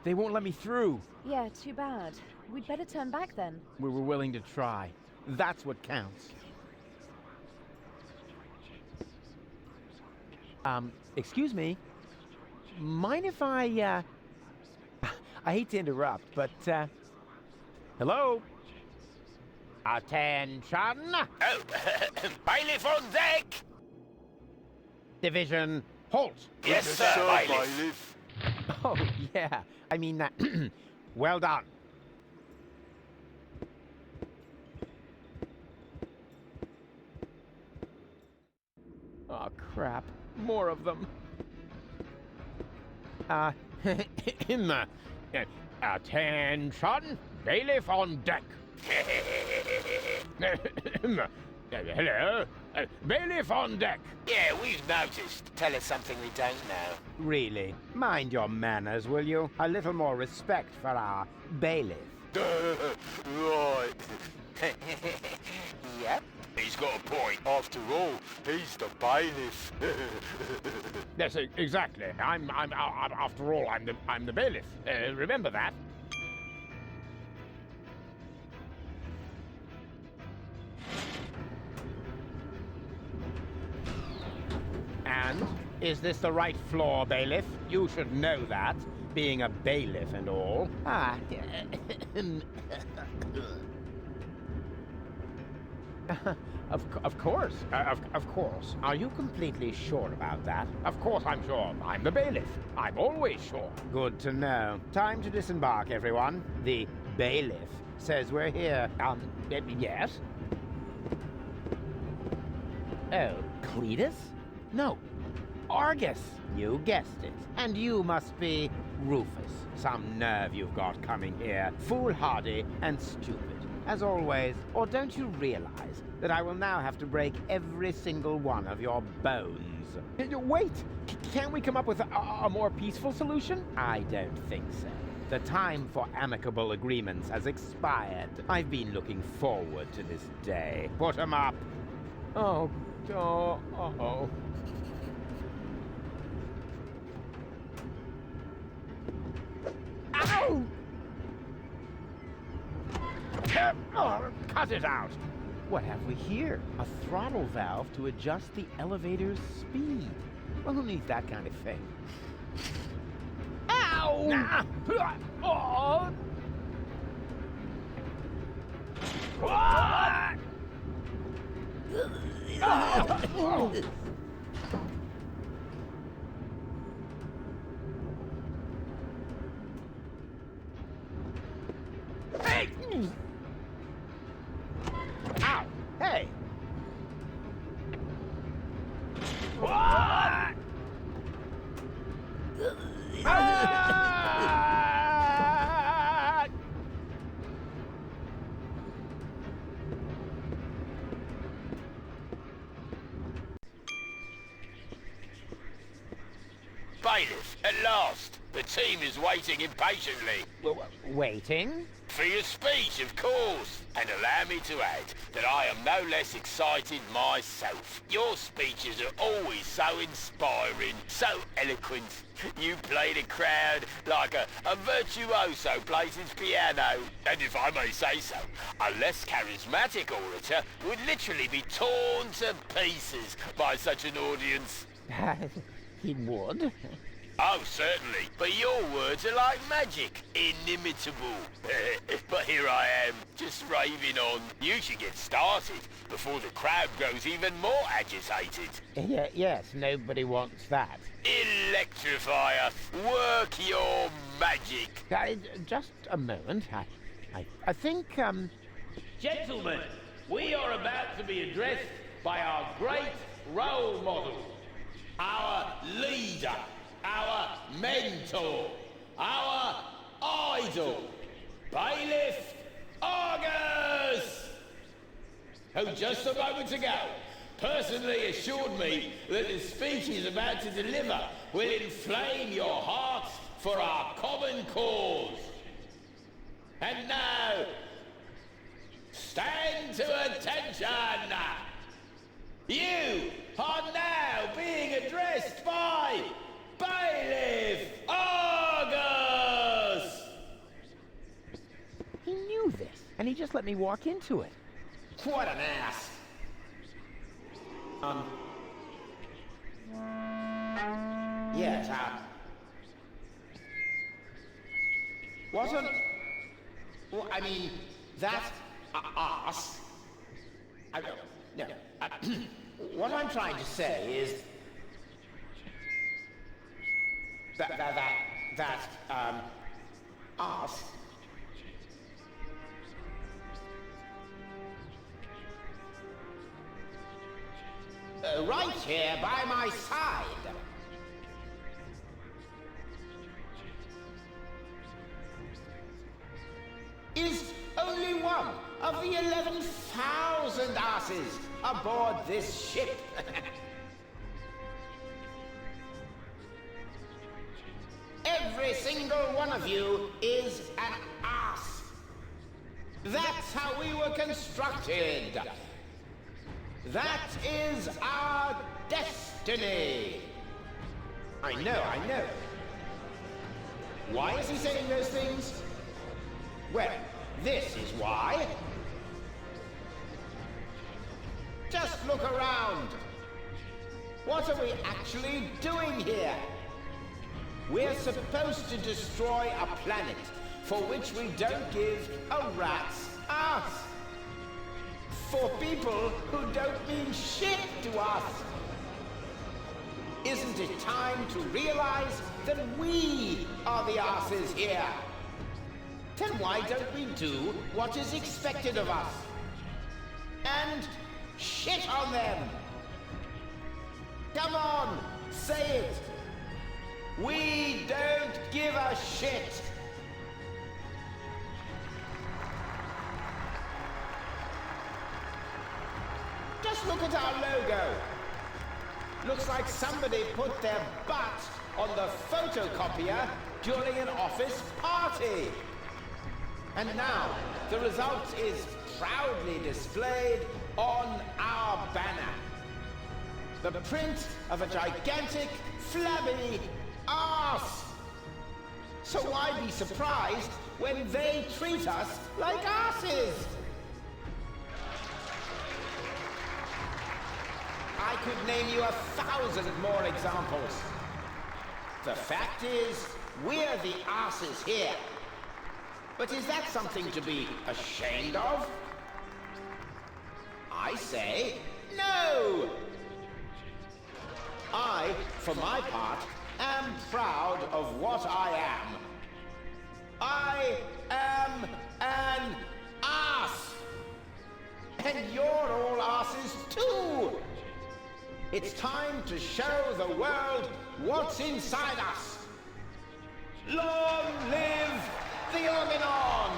They won't let me through. Yeah, too bad. We'd better turn back then. We were willing to try. That's what counts. Excuse me. Mind if I hate to interrupt, but, hello? Attention! Oh, bailiff on deck! Division, halt! Yes, sir, bailiff. Oh, yeah. I mean, well done. Oh, crap. More of them. Attention! Bailiff on deck. Hello? Bailiff on deck. Yeah, we've noticed. Tell us something we don't know. Really? Mind your manners, will you? A little more respect for our bailiff. Right. Yep. He's got a point. After all, he's the bailiff. Yes, exactly. After all, I'm the bailiff. Remember that. And is this the right floor, bailiff? You should know that, being a bailiff and all. Ah. Of course. Of course. Are you completely sure about that? Of course I'm sure. I'm the bailiff. I'm always sure. Good to know. Time to disembark, everyone. The bailiff says we're here. Yes? Oh, Cletus? No. Argus. You guessed it. And you must be Rufus. Some nerve you've got coming here. Foolhardy and stupid. As always. Or don't you realize that I will now have to break every single one of your bones? Wait! Can't we come up with a more peaceful solution? I don't think so. The time for amicable agreements has expired. I've been looking forward to this day. Put 'em up! Oh. Oh. Ow! Cut it out! What have we here? A throttle valve to adjust the elevator's speed. Well, who needs that kind of thing? Ow! Oh! What? Oh! Hey! Ow! Hey! What? Ah! Bailiff, at last. The team is waiting impatiently. Waiting? For your speech, of course. And allow me to add that I am no less excited myself. Your speeches are always so inspiring, so eloquent. You play the crowd like a virtuoso plays his piano. And if I may say so, a less charismatic orator would literally be torn to pieces by such an audience. He would. Oh, certainly. But your words are like magic. Inimitable. But here I am, just raving on. You should get started before the crowd grows even more agitated. Yes, nobody wants that. Electrify us. Work your magic. Just a moment. I think, Gentlemen, we are about to be addressed by our great role model, our leader, our mentor, our idol, Bailiff Argus, who just a moment ago personally assured me that the speech he's about to deliver will inflame your hearts for our common cause. And now, stand to attention! You are now being addressed by Bailiff Argus! and he just let me walk into it. What an ass! Yes, what an... Well, I mean, that ass... No. What I'm trying to say is... That ass... right here by my side. Is only one of the 11,000 asses aboard this ship. Every single one of you is an ass. That's how we were constructed. That is our destiny. I know. Why is he saying those things? Well, this is why. Just look around. What are we actually doing here? We're supposed to destroy a planet for which we don't give a rat's ass. For people who don't mean shit to us. Isn't it time to realize that we are the asses here? Then why don't we do what is expected of us? And shit on them! Come on, say it! We don't give a shit! Just look at our logo. Looks like somebody put their butt on the photocopier during an office party. And now, the result is proudly displayed on our banner. The print of a gigantic, flabby arse. So why be surprised when they treat us like asses? I could name you 1,000 more examples. The fact is, we're the asses here. But is that something to be ashamed of? I say, no! I, for my part, am proud of what I am. I am an ass! And you're all asses too! It's time to show the world what's inside us. Long live the Organon!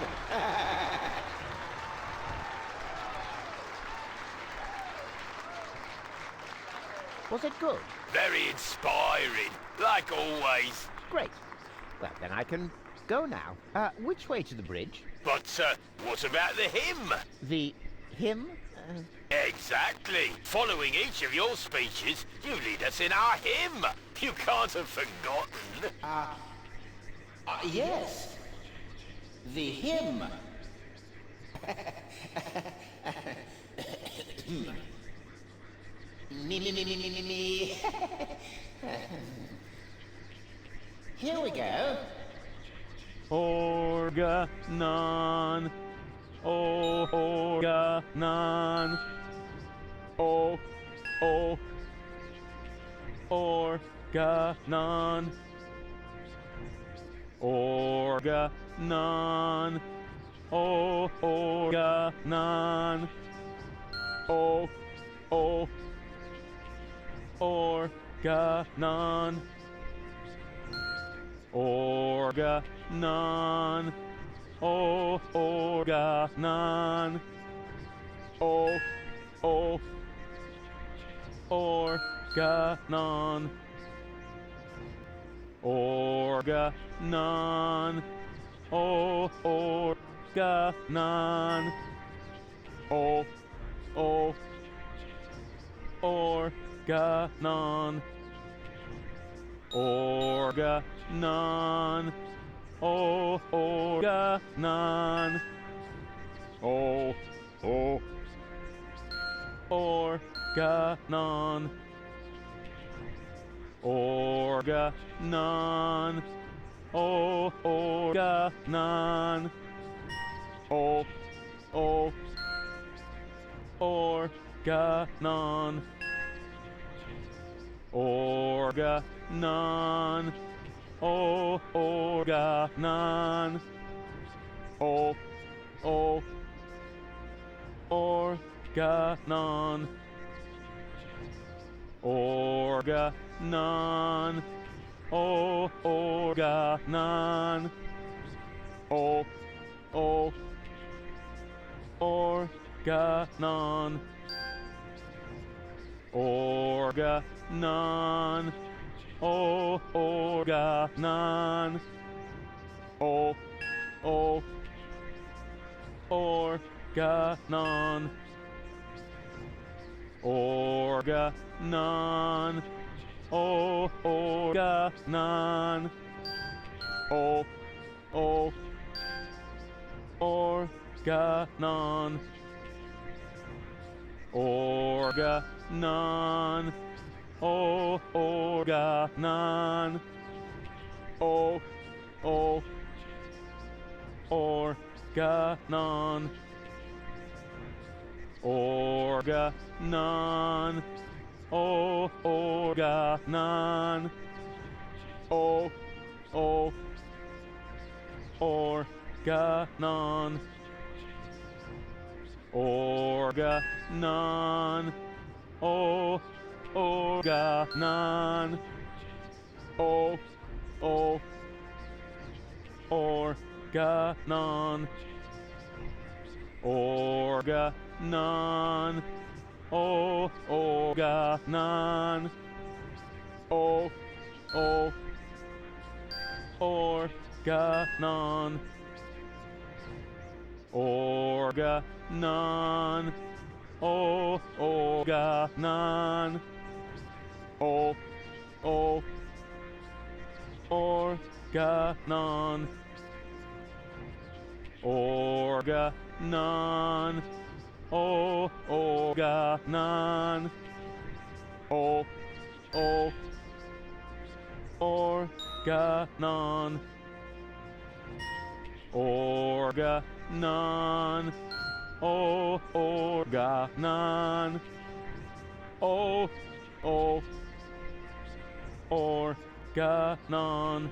Was it good? Very inspiring, like always. Great. Well, then I can go now. Which way to the bridge? But, what about the hymn? The hymn? Exactly. Following each of your speeches, you lead us in our hymn. You can't have forgotten. Yes. The hymn. Me. Here we go. Organon. Organon. Oh. Organon. Organon. Oh, Organon. Oh. Organon. Organon. Oh, Organon. Oh. Organon. Organon. Oh, Organon. Oh. Organon. Organon. Oh, Organon. O, O, organon, organon, o, organon, o, o, organon, organon, o, organon, o, o, organon, organon, o, organon, o, o, organon, organon, o, organon, o, o, organon, organon, o, organon, o, o, organon, organon, o, organon, o, o, organon, organon, o, organon, o, o, organon, organon, o, organon, o, o, organon, organon, o, organon, o, o, organon, organon, o, organon, o, o, organon, organon, o, organon, o, o, organon, organon, o, organon, o, o, organon.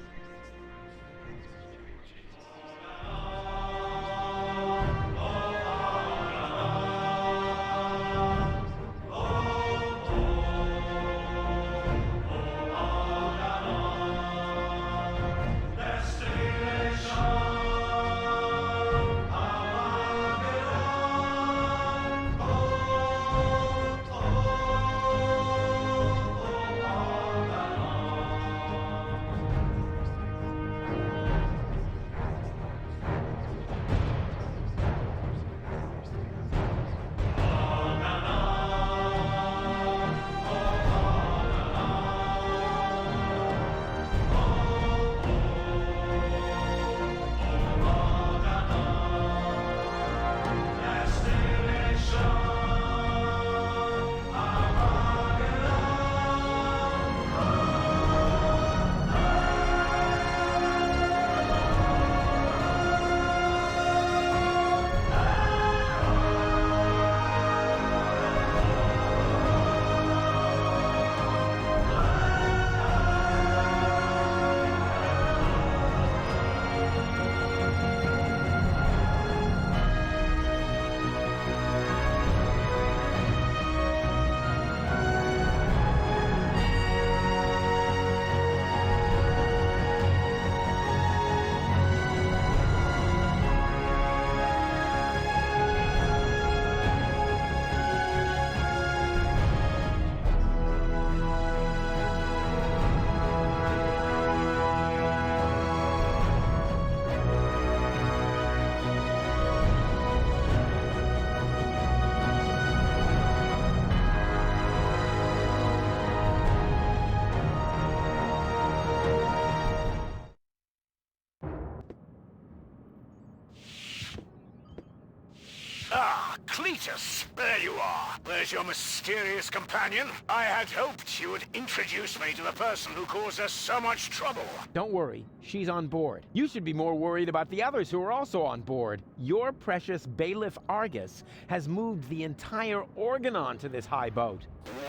Ah, Cletus, there you are. There's your mysterious companion. I had hoped you would introduce me to the person who caused us so much trouble. Don't worry, she's on board. You should be more worried about the others who are also on board. Your precious bailiff Argus has moved the entire Organon to this high boat.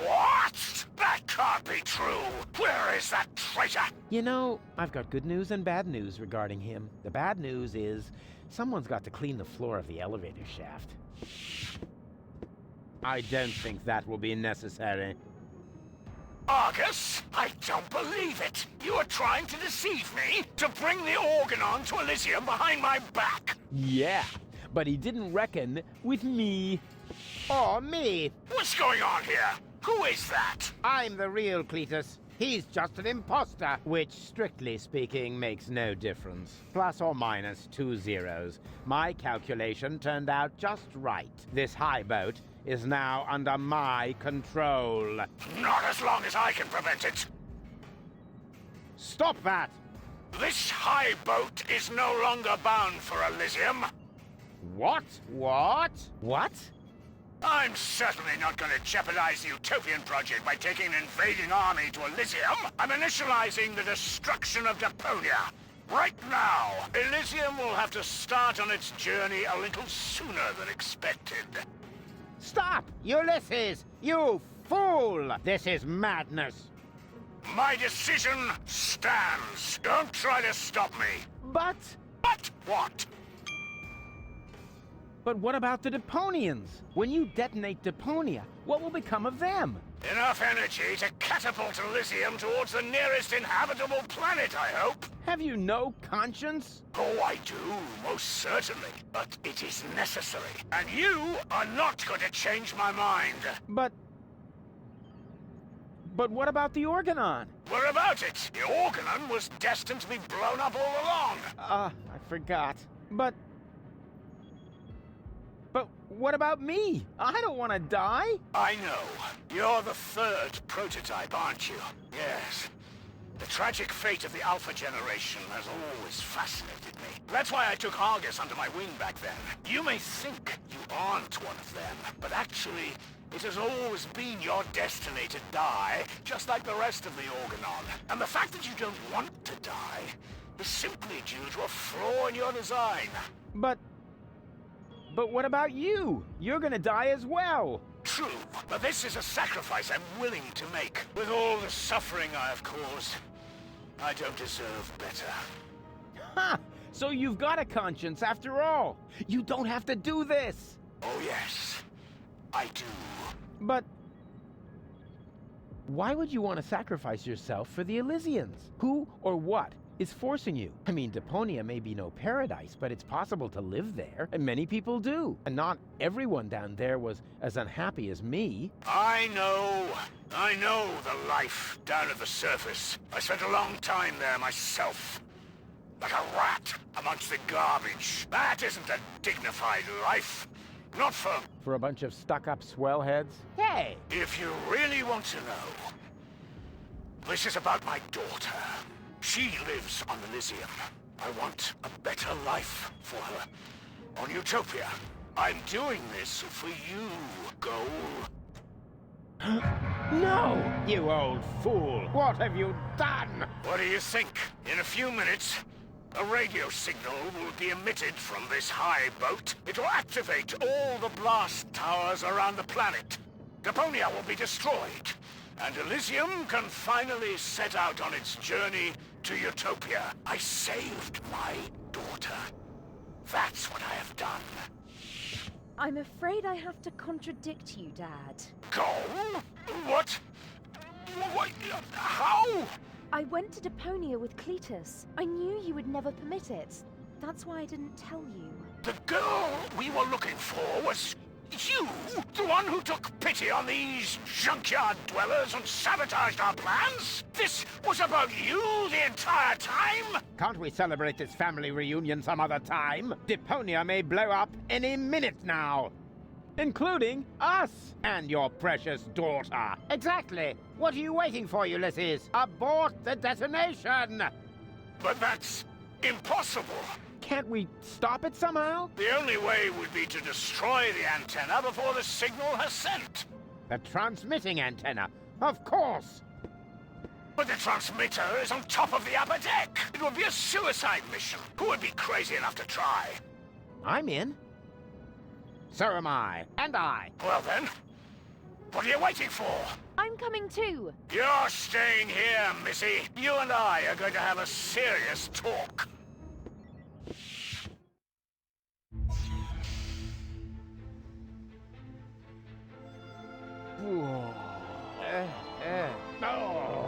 What? That can't be true. Where is that traitor? You know, I've got good news and bad news regarding him. The bad news is someone's got to clean the floor of the elevator shaft. I don't think that will be necessary. Argus, I don't believe it. You are trying to deceive me to bring the Organon to Elysium behind my back. Yeah, but he didn't reckon with me. Oh, me. What's going on here? Who is that? I'm the real Cletus. He's just an imposter, which, strictly speaking, makes no difference. Plus or minus 2 zeros. My calculation turned out just right. This high boat is now under my control. Not as long as I can prevent it. Stop that! This high boat is no longer bound for Elysium. What? What? What? I'm certainly not going to jeopardize the Utopian project by taking an invading army to Elysium. I'm initializing the destruction of Deponia. Right now, Elysium will have to start on its journey a little sooner than expected. Stop! Ulysses! You fool! This is madness! My decision stands. Don't try to stop me. But What? what about the Deponians? When you detonate Deponia, what will become of them? Enough energy to catapult Elysium towards the nearest inhabitable planet, I hope. Have you no conscience? Oh, I do, most certainly. But it is necessary. And you are not going to change my mind. But what about the Organon? What about it? The Organon was destined to be blown up all along. I forgot. But what about me? I don't want to die. I know. You're the third prototype, aren't you? Yes. The tragic fate of the Alpha generation has always fascinated me. That's why I took Argus under my wing back then. You may think you aren't one of them, but actually, it has always been your destiny to die, just like the rest of the Organon. And the fact that you don't want to die is simply due to a flaw in your design. But what about you? You're gonna die as well. True, but this is a sacrifice I'm willing to make. With all the suffering I have caused, I don't deserve better. Ha! So you've got a conscience after all. You don't have to do this. Oh yes, I do. But why would you want to sacrifice yourself for the Elysians? Who or what is forcing you? I mean, Deponia may be no paradise, but it's possible to live there, and many people do. And not everyone down there was as unhappy as me. I know the life down at the surface. I spent a long time there myself. Like a rat amongst the garbage. That isn't a dignified life. Not for a bunch of stuck-up swellheads? Hey! If you really want to know, this is about my daughter. She lives on Elysium. I want a better life for her. On Utopia. I'm doing this for you, Goal. No! You old fool! What have you done? What do you think? In a few minutes, a radio signal will be emitted from this high boat. It will activate all the blast towers around the planet. Deponia will be destroyed. And Elysium can finally set out on its journey to Utopia. I saved my daughter. That's what I have done. I'm afraid I have to contradict you, Dad. Goal? What? What? How? I went to Deponia with Cletus. I knew you would never permit it. That's why I didn't tell you. The girl we were looking for was you? The one who took pity on these junkyard dwellers and sabotaged our plans? This was about you the entire time? Can't we celebrate this family reunion some other time? Deponia may blow up any minute now. Including us and your precious daughter. Exactly. What are you waiting for, Ulysses? Abort the detonation! But that's Impossible! Can't we stop it somehow? The only way would be to destroy the antenna before the signal has sent. The transmitting antenna, of course! But the transmitter is on top of the upper deck. It would be a suicide mission. Who would be crazy enough to try? I'm in. So am I. And I. Well then, what are you waiting for? I'm coming too. You're staying here, Missy. You and I are going to have a serious talk. Oh.